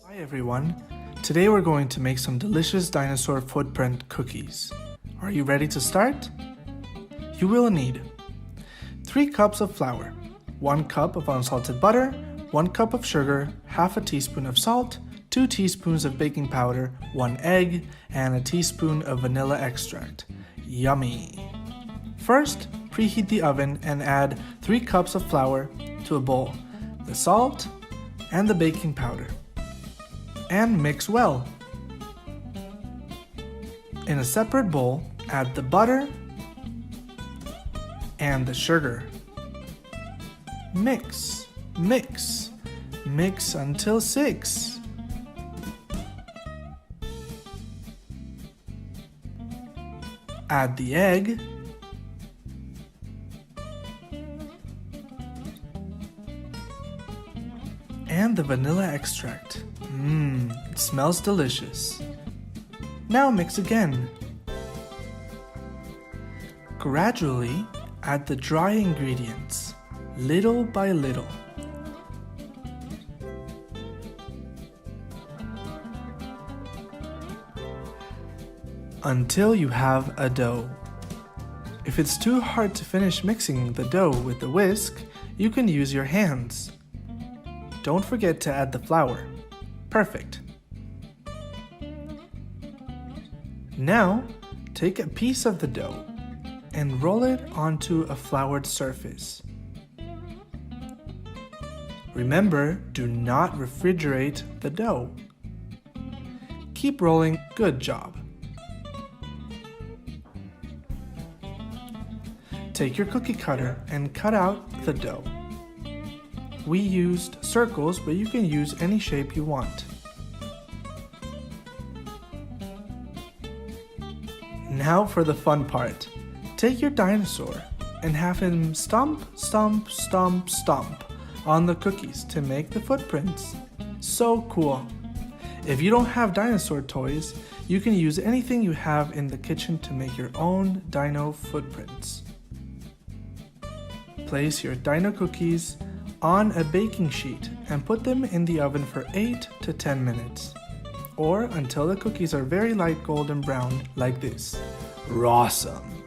Hi everyone, today we're going to make some delicious dinosaur footprint cookies. Are you ready to start? You will need 3 cups of flour, 1 cup of unsalted butter, 1 cup of sugar, half a teaspoon of salt, 2 teaspoons of baking powder, 1 egg, and a teaspoon of vanilla extract. Yummy! First, preheat the oven and add 3 cups of flour to a bowl, the salt, and the baking powder. And mix well. In a separate bowl, add the butter and the sugar. Mix, mix, mix until 6. Add the egg. And the vanilla extract. It smells delicious. Now mix again. Gradually add the dry ingredients, little by little. Until you have a dough. If it's too hard to finish mixing the dough with the whisk, you can use your hands. Don't forget to add the flour. Perfect. Now, take a piece of the dough and roll it onto a floured surface. Remember, do not refrigerate the dough. Keep rolling. Good job. Take your cookie cutter and cut out the dough. We used circles, but you can use any shape you want. Now for the fun part. Take your dinosaur and have him stomp, stomp, stomp, stomp on the cookies to make the footprints. So cool. If you don't have dinosaur toys, you can use anything you have in the kitchen to make your own dino footprints. Place your dino cookies on a baking sheet and put them in the oven for 8 to 10 minutes, or until the cookies are very light golden brown like this. Awesome!